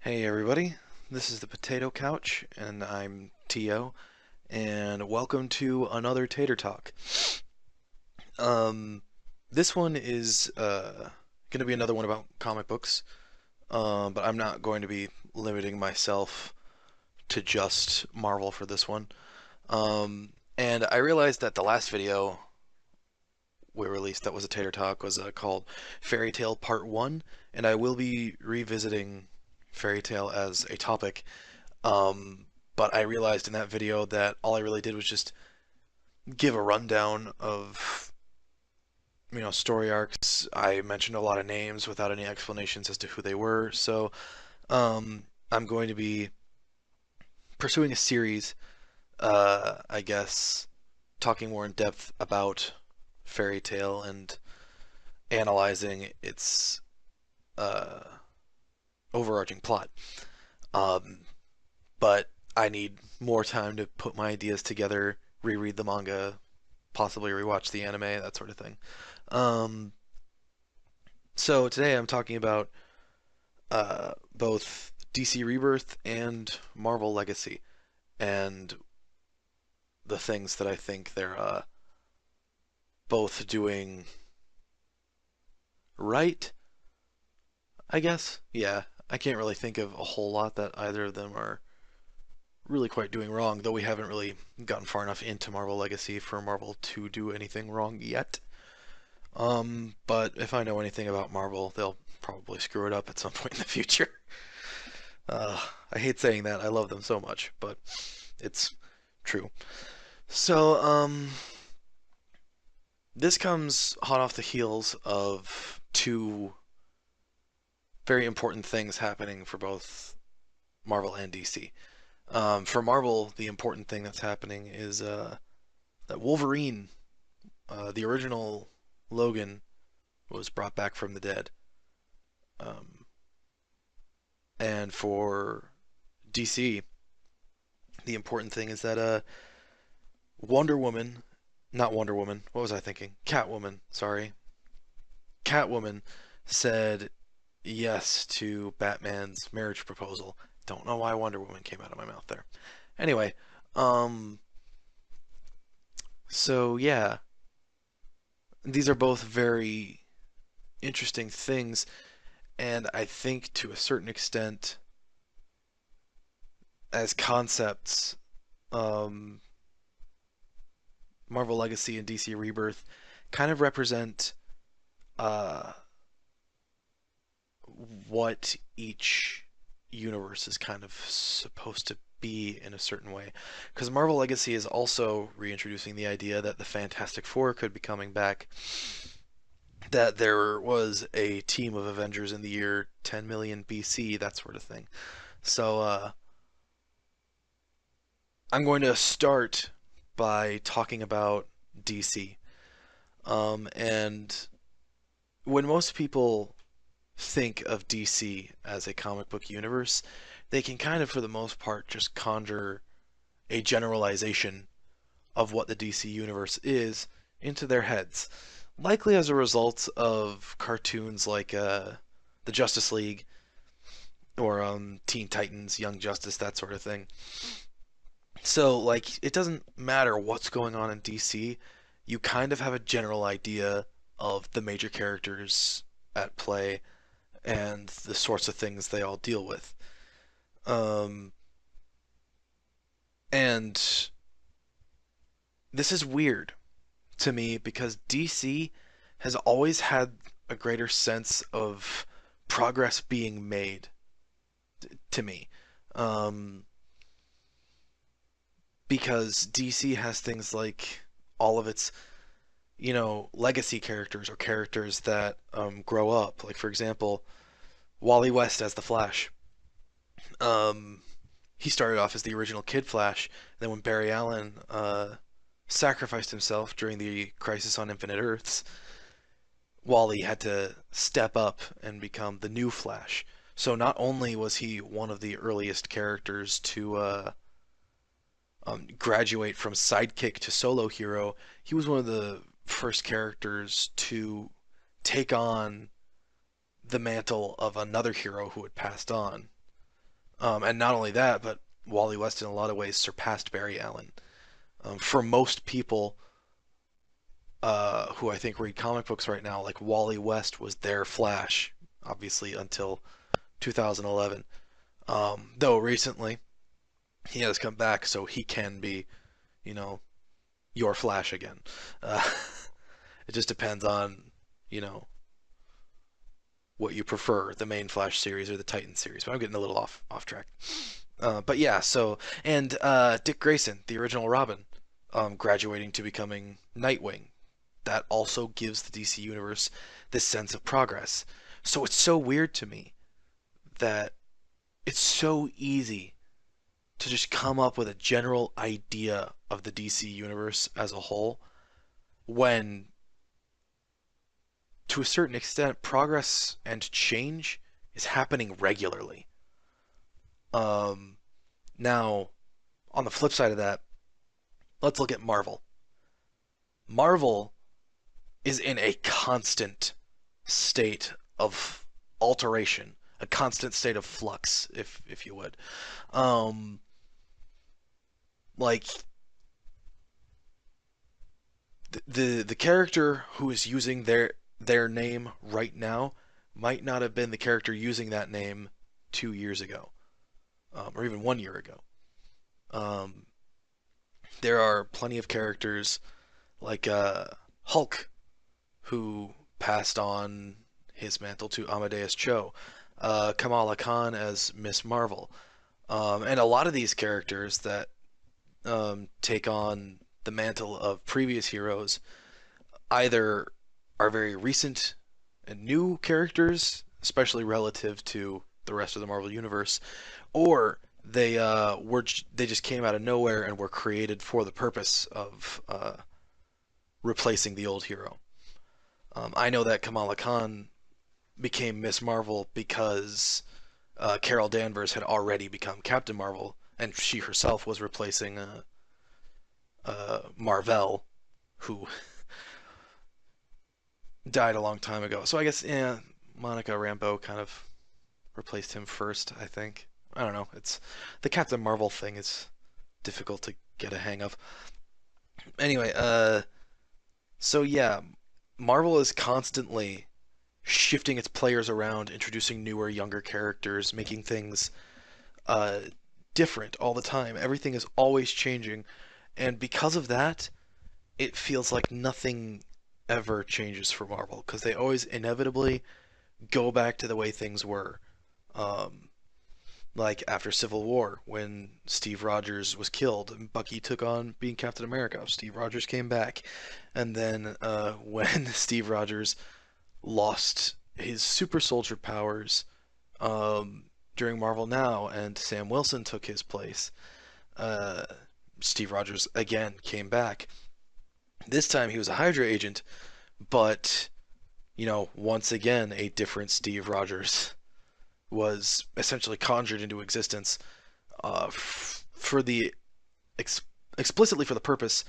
Hey everybody, this is the Potato Couch, and I'm Tio, and welcome to another Tater Talk. Um, this one is going to be another one about comic books, but I'm not going to be limiting myself to just Marvel for this one. And I realized that the last video we released that was a Tater Talk was called Fairy Tale Part 1, and I will be revisiting Fairy Tale as a topic. But I realized in that video that all I really did was just give a rundown of, story arcs. I mentioned a lot of names without any explanations as to who they were. So, I'm going to be pursuing a series, I guess, talking more in depth about Fairy Tale and analyzing its uh, overarching plot. Um, but I need more time to put my ideas together, reread the manga, possibly rewatch the anime, that sort of thing. Um, so today I'm talking about both DC Rebirth and Marvel Legacy, and the things that I think they're both doing right, I guess. Yeah, I can't really think of a whole lot that either of them are really quite doing wrong, though we haven't really gotten far enough into Marvel Legacy for Marvel to do anything wrong yet. But if I know anything about Marvel, they'll probably screw it up at some point in the future. Uh, I hate saying that. I love them so much, but it's true. So, this comes hot off the heels of two very important things happening for both Marvel and DC. For Marvel, the important thing that's happening is that Wolverine, the original Logan, was brought back from the dead. Um, and for DC, the important thing is that Wonder Woman, not Wonder Woman, what was I thinking? Catwoman, sorry. Catwoman said yes to Batman's marriage proposal. Don't know why Wonder Woman came out of my mouth there. Anyway, um, so yeah, these are both very interesting things, and I think to a certain extent, as concepts, um, Marvel Legacy and DC Rebirth kind of represent uh, what each universe is kind of supposed to be in a certain way. Because Marvel Legacy is also reintroducing the idea that the Fantastic Four could be coming back, that there was a team of Avengers in the year 10 million BC, that sort of thing. So I'm going to start by talking about DC. And when most people think of DC as a comic book universe, they can kind of, for the most part, just conjure a generalization of what the DC universe is into their heads, likely as a result of cartoons like the Justice League or Teen Titans, Young Justice, that sort of thing. So, like, it doesn't matter what's going on in DC, you kind of have a general idea of the major characters at play and the sorts of things they all deal with. Um, and this is weird to me because DC has always had a greater sense of progress being made to me. Um, because DC has things like all of its, legacy characters or characters that grow up. Like, for example, Wally West as the Flash. Um, he started off as the original Kid Flash. Then when Barry Allen sacrificed himself during the Crisis on Infinite Earths, Wally had to step up and become the new Flash. So not only was he one of the earliest characters to graduate from sidekick to solo hero, he was one of the first characters to take on the mantle of another hero who had passed on. And not only that, but Wally West in a lot of ways surpassed Barry Allen. For most people who I think read comic books right now, like Wally West was their Flash, obviously until 2011. Though recently he has come back, so he can be, you know, your Flash again. Uh, it just depends on, you know, what you prefer, the main Flash series or the Titan series. But I'm getting a little off track. But yeah, so and Dick Grayson, the original Robin, graduating to becoming Nightwing. That also gives the DC universe this sense of progress. So it's so weird to me that it's so easy to just come up with a general idea of the DC universe as a whole when, to a certain extent, progress and change is happening regularly. Um, Now, on the flip side of that, let's look at Marvel. Marvel is in a constant state of alteration, a constant state of flux, if you would. Um, like the character who is using their name right now might not have been the character using that name 2 years ago, or even 1 year ago. Um, there are plenty of characters like Hulk who passed on his mantle to Amadeus Cho, Kamala Khan as Miss Marvel, and a lot of these characters that take on the mantle of previous heroes either are very recent and new characters, especially relative to the rest of the Marvel universe, or they just came out of nowhere and were created for the purpose of replacing the old hero. I know that Kamala Khan became Miss Marvel because Carol Danvers had already become Captain Marvel, and she herself was replacing Marvel, who died a long time ago. So I guess yeah, Monica Rambeau kind of replaced him first. I think. I don't know. It's the Captain Marvel thing is difficult to get a hang of. Anyway, so yeah, Marvel is constantly shifting its players around, introducing newer, younger characters, making things uh, different all the time. Everything is always changing, and because of that, it feels like nothing ever changes for Marvel because they always inevitably go back to the way things were. Um, like after Civil War, when Steve Rogers was killed and Bucky took on being Captain America, Steve Rogers came back, and then when Steve Rogers lost his super soldier powers during Marvel Now, and Sam Wilson took his place. Uh, Steve Rogers again came back. This time he was a Hydra agent, but once again, a different Steve Rogers was essentially conjured into existence for the ex- explicitly for the purpose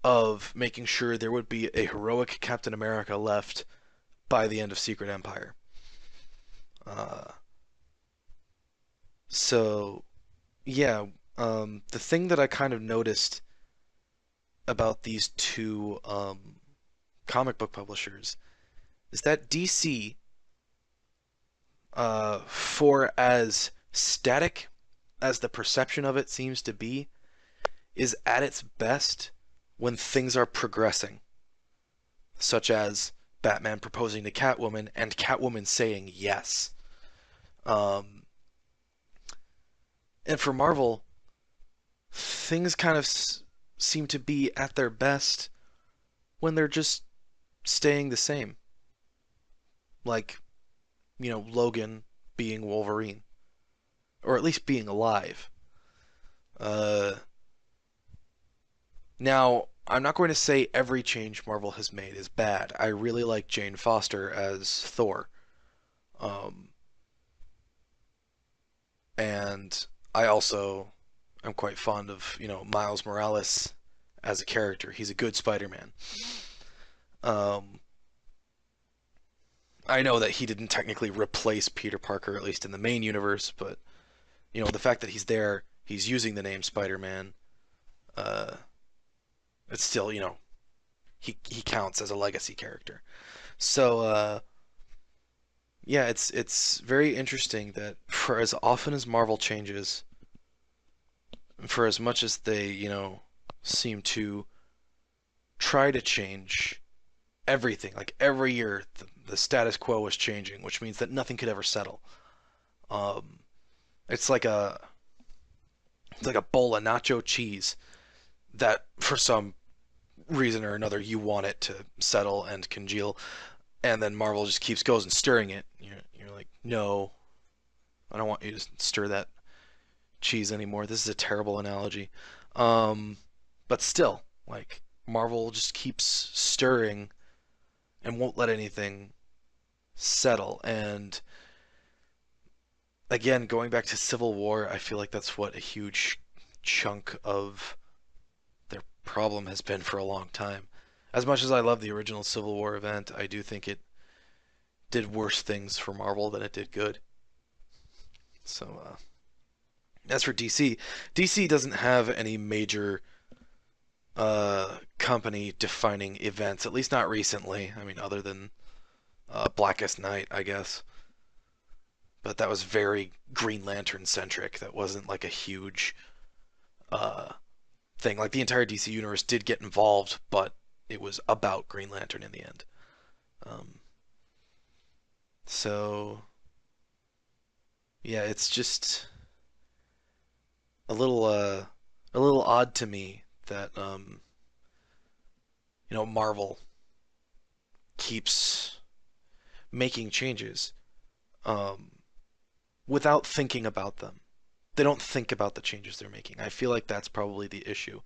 of making sure there would be a heroic Captain America left by the end of Secret Empire. Uh, so yeah, the thing that I kind of noticed about these two comic book publishers is that DC, for as static as the perception of it seems to be, is at its best when things are progressing, such as Batman proposing to Catwoman and Catwoman saying yes. Um, and for Marvel, things kind of seem to be at their best when they're just staying the same. Like, Logan being Wolverine, or at least being alive. Uh, Now, I'm not going to say every change Marvel has made is bad. I really like Jane Foster as Thor. Um, and I also am quite fond of, Miles Morales as a character. He's a good Spider-Man. Um, I know that he didn't technically replace Peter Parker, at least in the main universe, but the fact that he's there, he's using the name Spider-Man. Uh, it's still, he counts as a legacy character. So yeah, it's very interesting that for as often as Marvel changes, for as much as they, seem to try to change everything, like every year the status quo was changing, which means that nothing could ever settle. Um, it's like a bowl of nacho cheese that for some reason or another you want it to settle and congeal, and then Marvel just keeps goes and stirring it. You're like, no, I don't want you to stir that cheese anymore. This is a terrible analogy. Um, but still, like Marvel just keeps stirring and won't let anything settle. And again, going back to Civil War, I feel like that's what a huge chunk of their problem has been for a long time. As much as I love the original Civil War event, I do think it did worse things for Marvel than it did good. So, as for DC, DC doesn't have any major company defining events, at least not recently. I mean, other than Blackest Night, I guess. But that was very Green Lantern centric. That wasn't like a huge uh, thing. Like the entire DC universe did get involved, but it was about Green Lantern in the end. Um, so yeah, it's just a little odd to me that Marvel keeps making changes um, without thinking about them. They don't think about the changes they're making. I feel like that's probably the issue.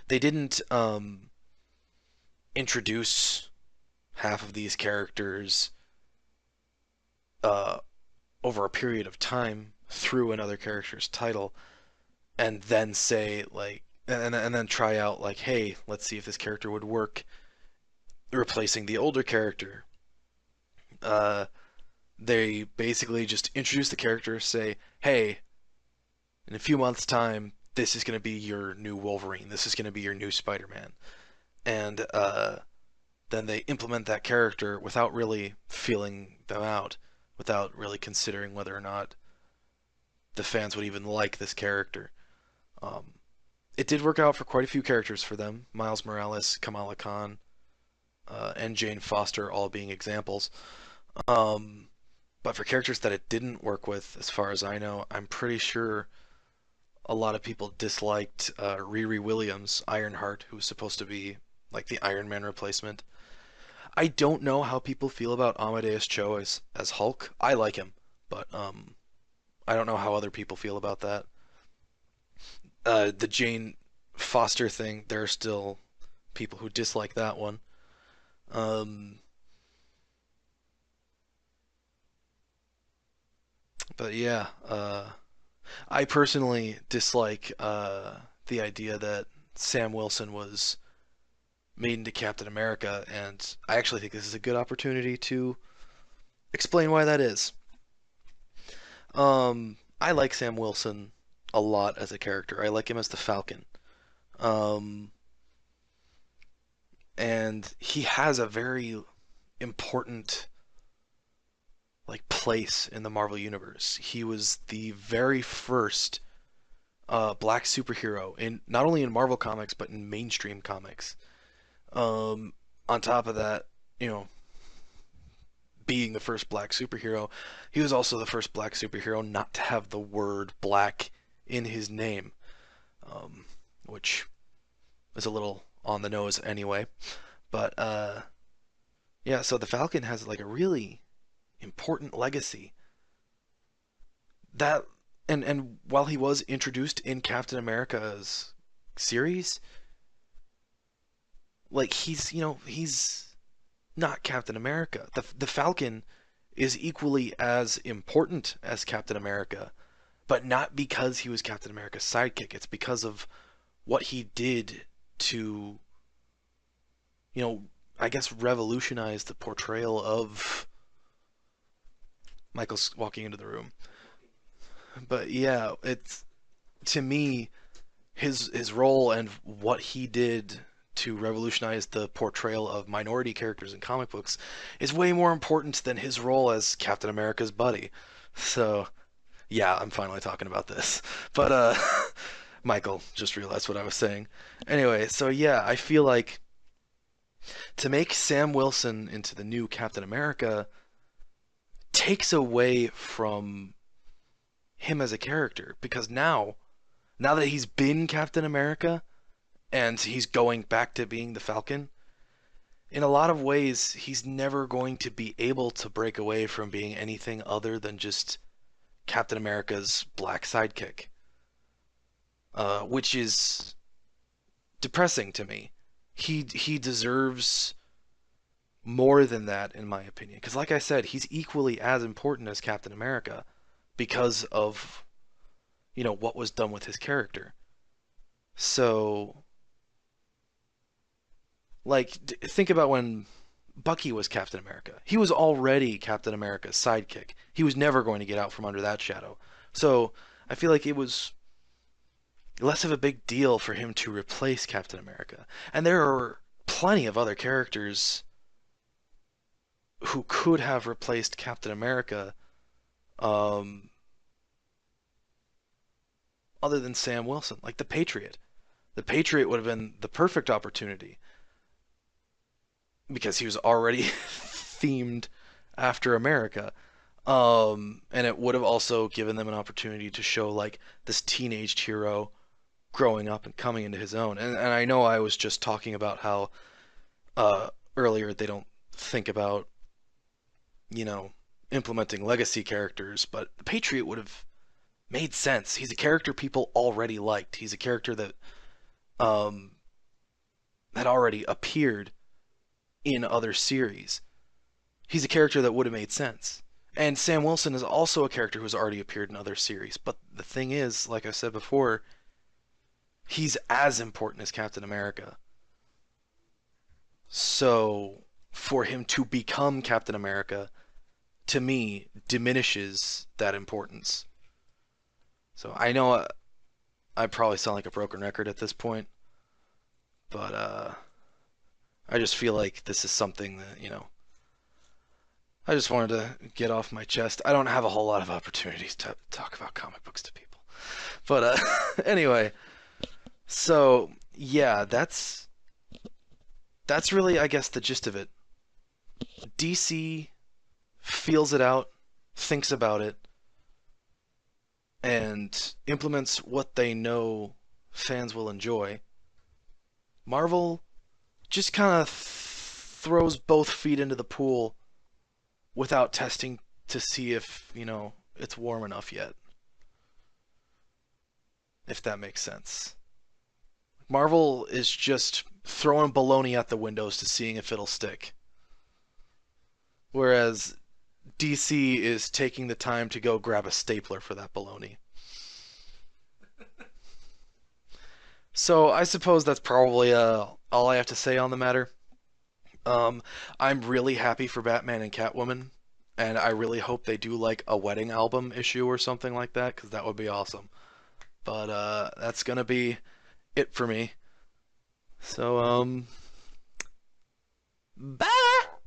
They didn't introduce half of these characters uh, over a period of time through another character's title, and then say like, and then try out like, hey, let's see if this character would work replacing the older character. Uh, they basically just introduce the character, say, hey, in a few months' time, this is going to be your new Wolverine. This is going to be your new Spider-Man. And then they implement that character without really feeling them out, without really considering whether or not the fans would even like this character. Um, it did work out for quite a few characters for them. Miles Morales, Kamala Khan, and Jane Foster all being examples. Um, but for characters that it didn't work with, as far as I know, I'm pretty sure a lot of people disliked Riri Williams, Ironheart, who was supposed to be like the Iron Man replacement. I don't know how people feel about Amadeus Cho as Hulk. I like him, but I don't know how other people feel about that. The Jane Foster thing, there are still people who dislike that one. Um, but yeah, I personally dislike the idea that Sam Wilson was made into Captain America, and I actually think this is a good opportunity to explain why that is. I like Sam Wilson a lot as a character. I like him as the Falcon. Um, and he has a very important like place in the Marvel universe. He was the very first black superhero in not only in Marvel comics but in mainstream comics. Um, on top of that, you know, being the first black superhero, he was also the first black superhero not to have the word black in his name, um, which is a little on the nose anyway. But yeah, so the Falcon has like a really important legacy that and while he was introduced in Captain America's series, like he's not Captain America. The Falcon is equally as important as Captain America, but not because he was Captain America's sidekick. It's because of what he did to, you know, I guess revolutionize the portrayal of Michael's walking into the room. But yeah, it's to me his role and what he did to revolutionize the portrayal of minority characters in comic books is way more important than his role as Captain America's buddy. So, yeah, I'm finally talking about this. But Michael just realized what I was saying. Anyway, so yeah, I feel like to make Sam Wilson into the new Captain America takes away from him as a character because now that he's been Captain America and he's going back to being the Falcon, in a lot of ways he's never going to be able to break away from being anything other than just Captain America's black sidekick, which is depressing to me. He deserves more than that, in my opinion, because like I said, he's equally as important as Captain America because of what was done with his character. So, like, think about when Bucky was Captain America. He was already Captain America's sidekick. He was never going to get out from under that shadow. So, I feel like it was less of a big deal for him to replace Captain America. And there are plenty of other characters who could have replaced Captain America, um, other than Sam Wilson, like the Patriot. The Patriot would have been the perfect opportunity because he was already themed after America. And it would have also given them an opportunity to show like this teenaged hero growing up and coming into his own. And I know I was just talking about how uh, earlier they don't think about, you know, implementing legacy characters, but the Patriot would have made sense. He's a character people already liked. He's a character that um, had already appeared in other series. He's a character that would have made sense. And Sam Wilson is also a character who's already appeared in other series. But the thing is, like I said before, he's as important as Captain America. So for him to become Captain America, to me, diminishes that importance. So I know I probably sound like a broken record at this point, but I just feel like this is something that, I just wanted to get off my chest. I don't have a whole lot of opportunities to talk about comic books to people. But anyway, so yeah, that's really, I guess, the gist of it. DC feels it out, thinks about it, and implements what they know fans will enjoy. Marvel just kind of throws both feet into the pool without testing to see if, it's warm enough yet, if that makes sense. Marvel is just throwing baloney at the windows to seeing if it'll stick. Whereas DC is taking the time to go grab a stapler for that baloney. So I suppose that's probably all I have to say on the matter. Um, I'm really happy for Batman and Catwoman, and I really hope they do like a wedding album issue or something like that, because that would be awesome. But that's gonna be it for me. So bye.